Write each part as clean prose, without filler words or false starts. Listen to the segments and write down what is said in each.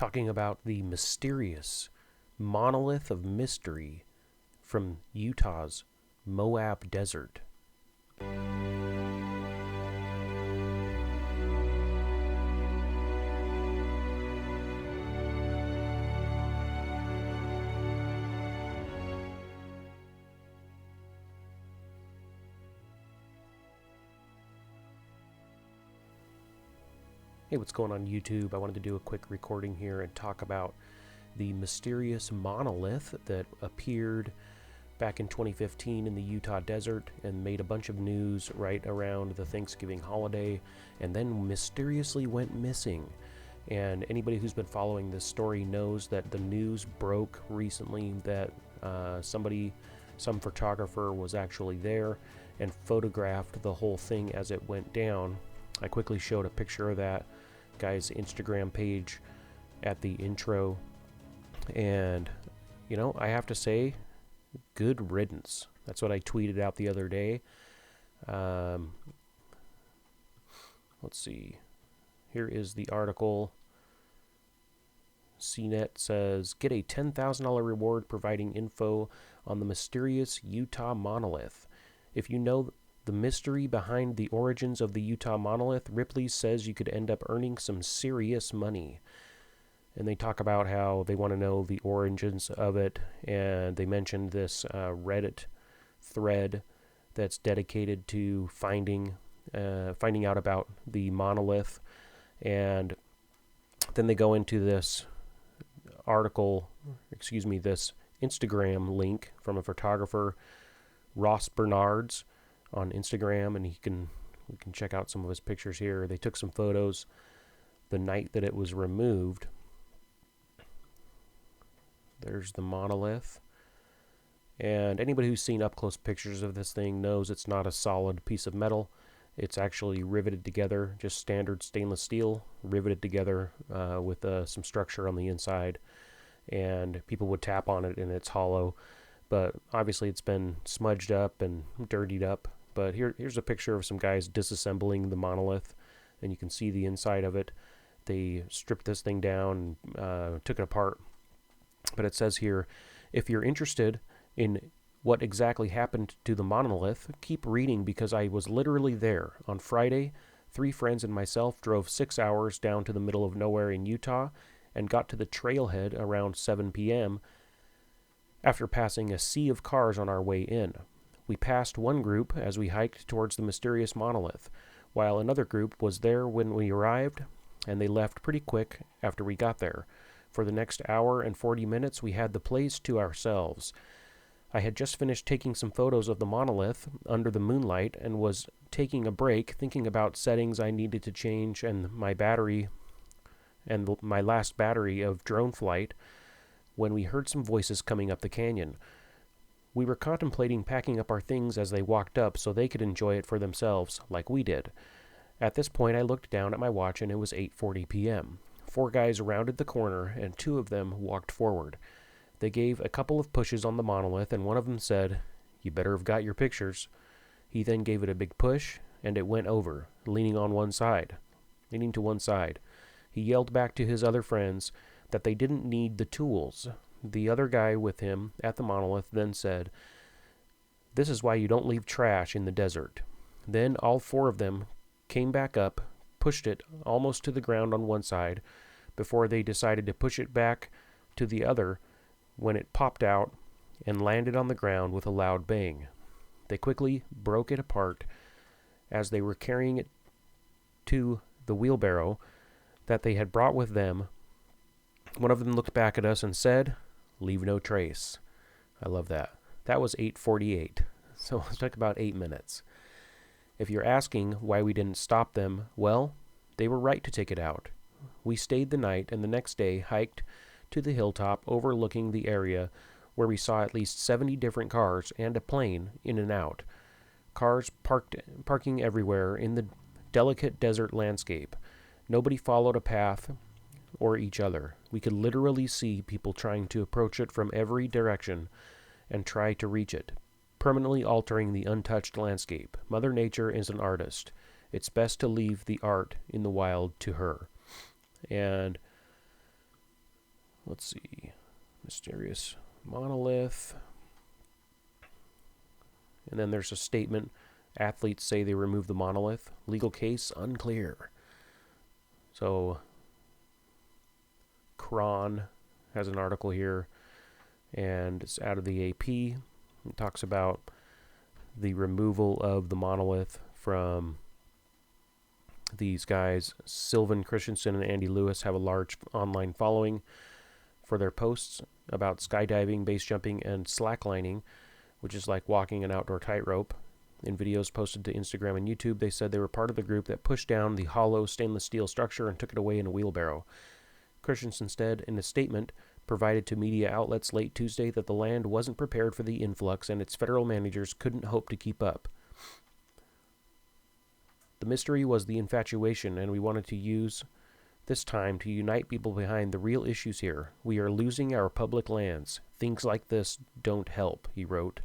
talking about the mysterious monolith of mystery from Utah's Moab Desert. Hey, what's going on YouTube? I wanted to do a quick recording here and talk about the mysterious monolith that appeared back in 2015 in the Utah desert and made a bunch of news right around the Thanksgiving holiday and then mysteriously went missing. And anybody who's been following this story knows that the news broke recently that some photographer was actually there and photographed the whole thing as it went down. I quickly showed a picture of that guy's Instagram page at the intro, and I have to say, good riddance. That's what I tweeted out the other day. Let's see, here is the article. CNET says, get a $10,000 reward providing info on the mysterious Utah monolith. If you know the mystery behind the origins of the Utah monolith, Ripley says you could end up earning some serious money. And they talk about how they want to know the origins of it, and they mentioned this Reddit thread that's dedicated to finding out about the monolith. And then they go into this this Instagram link from a photographer, Ross Bernards, on Instagram, and we can check out some of his pictures here. They took some photos the night that it was removed. There's the monolith, and anybody who's seen up close pictures of this thing knows it's not a solid piece of metal. It's actually riveted together, just standard stainless steel riveted together with some structure on the inside, and people would tap on it and it's hollow, but obviously it's been smudged up and dirtied up. But here's a picture of some guys disassembling the monolith, and you can see the inside of it. They stripped this thing down, took it apart. But it says here, if you're interested in what exactly happened to the monolith, keep reading because I was literally there. On Friday, 3 friends and myself drove 6 hours down to the middle of nowhere in Utah and got to the trailhead around 7 p.m. after passing a sea of cars on our way in. We passed one group as we hiked towards the mysterious monolith, while another group was there when we arrived, and they left pretty quick after we got there. For the next hour and 40 minutes, we had the place to ourselves. I had just finished taking some photos of the monolith under the moonlight and was taking a break, thinking about settings I needed to change and my last battery of drone flight, when we heard some voices coming up the canyon. We were contemplating packing up our things as they walked up so they could enjoy it for themselves, like we did. At this point, I looked down at my watch and it was 8:40 p.m. 4 guys rounded the corner and 2 of them walked forward. They gave a couple of pushes on the monolith and one of them said, "You better have got your pictures." He then gave it a big push and it went over, leaning to one side. He yelled back to his other friends that they didn't need the tools. The other guy with him at the monolith then said, "This is why you don't leave trash in the desert." Then all 4 of them came back up, pushed it almost to the ground on one side, before they decided to push it back to the other when it popped out and landed on the ground with a loud bang. They quickly broke it apart as they were carrying it to the wheelbarrow that they had brought with them. One of them looked back at us and said, "Leave no trace." I love that. That was 8:48, so it took about 8 minutes. If you're asking why we didn't stop them, well, they were right to take it out. We stayed the night and the next day hiked to the hilltop overlooking the area where we saw at least 70 different cars and a plane in and out. Cars parking everywhere in the delicate desert landscape. Nobody followed a path or each other. We could literally see people trying to approach it from every direction and try to reach it, permanently altering the untouched landscape. Mother Nature is an artist. It's best to leave the art in the wild to her. And Let's see. Mysterious monolith. And then there's a statement. Athletes say they removed the monolith. Legal case unclear. So, Kron has an article here, and it's out of the AP. It talks about the removal of the monolith from these guys. Sylvan Christensen and Andy Lewis have a large online following for their posts about skydiving, base jumping, and slacklining, which is like walking an outdoor tightrope. In videos posted to Instagram and YouTube, they said they were part of the group that pushed down the hollow stainless steel structure and took it away in a wheelbarrow. Christensen said in a statement provided to media outlets late Tuesday that the land wasn't prepared for the influx and its federal managers couldn't hope to keep up. The mystery was the infatuation, and we wanted to use this time to unite people behind the real issues here. We are losing our public lands. Things like this don't help, he wrote.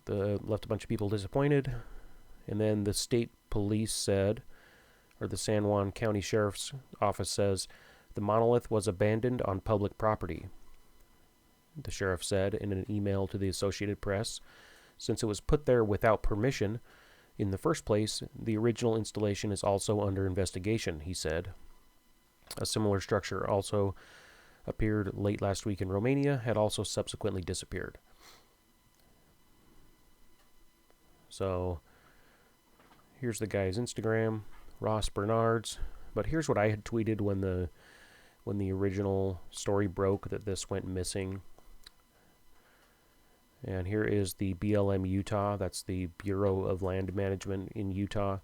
Left a bunch of people disappointed. And then the state police said, or the San Juan County Sheriff's Office says, the monolith was abandoned on public property. The sheriff said in an email to the Associated Press, since it was put there without permission in the first place, the original installation is also under investigation, he said. A similar structure also appeared late last week in Romania, had also subsequently disappeared. So, here's the guy's Instagram, Ross Bernard's. But here's what I had tweeted when the original story broke that this went missing. And here is the BLM Utah. That's the Bureau of Land Management in Utah.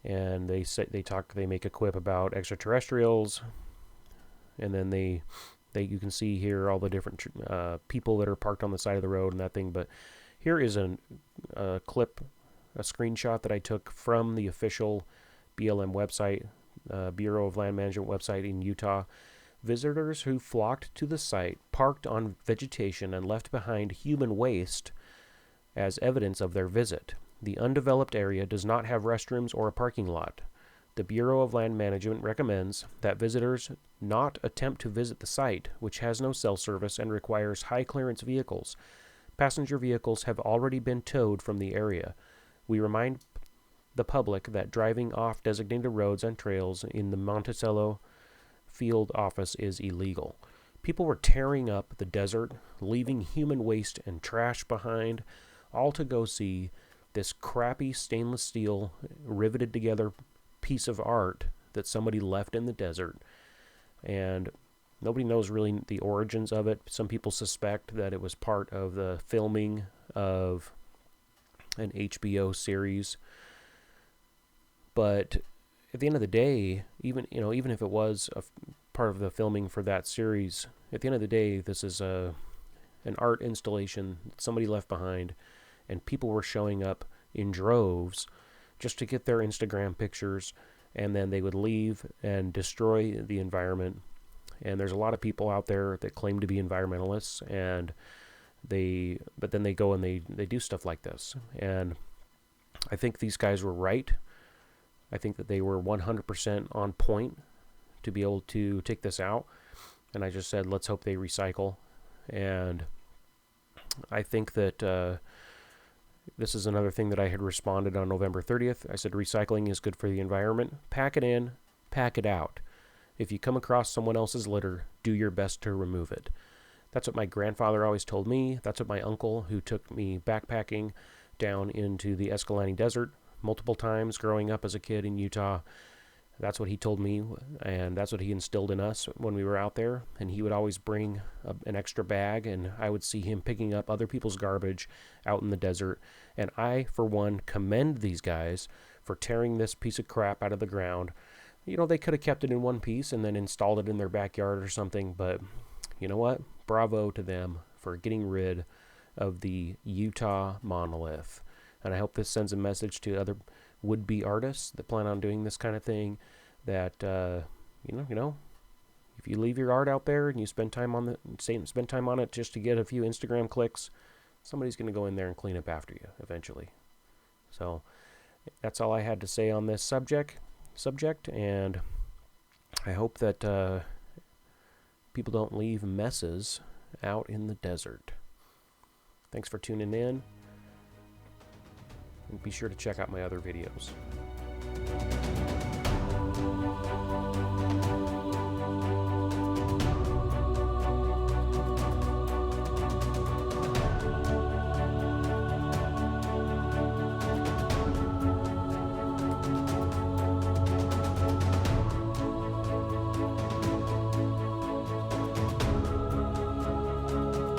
And they make a quip about extraterrestrials. And then you can see here all the different people that are parked on the side of the road and that thing. But here is a clip, a screenshot that I took from the official BLM website, Bureau of Land Management website in Utah. Visitors who flocked to the site parked on vegetation and left behind human waste as evidence of their visit. The undeveloped area does not have restrooms or a parking lot. The Bureau of Land Management recommends that visitors not attempt to visit the site, which has no cell service and requires high-clearance vehicles. Passenger vehicles have already been towed from the area. We remind the public that driving off designated roads and trails in the Monticello field office is illegal. People were tearing up the desert, leaving human waste and trash behind, all to go see this crappy stainless steel riveted together piece of art that somebody left in the desert. And nobody knows really the origins of it. Some people suspect that it was part of the filming of an HBO series. But at the end of the day, even if it was a part of the filming for that series, at the end of the day, this is an art installation that somebody left behind, and people were showing up in droves just to get their Instagram pictures, and then they would leave and destroy the environment. And there's a lot of people out there that claim to be environmentalists, but then they go and they do stuff like this. And I think these guys were right. I think that they were 100% on point to be able to take this out. And I just said, let's hope they recycle. And I think that this is another thing that I had responded on November 30th. I said, recycling is good for the environment. Pack it in, pack it out. If you come across someone else's litter, do your best to remove it. That's what my grandfather always told me. That's what my uncle, who took me backpacking down into the Escalante Desert multiple times growing up as a kid in Utah, that's what he told me, and that's what he instilled in us when we were out there. And he would always bring an extra bag, and I would see him picking up other people's garbage out in the desert. And I, for one, commend these guys for tearing this piece of crap out of the ground. They could have kept it in one piece and then installed it in their backyard or something, but you know what? Bravo to them for getting rid of the Utah monolith. And I hope this sends a message to other would-be artists that plan on doing this kind of thing, that if you leave your art out there and you spend time on it just to get a few Instagram clicks, somebody's going to go in there and clean up after you eventually. So that's all I had to say on this subject, and I hope that people don't leave messes out in the desert. Thanks for tuning in, and be sure to check out my other videos.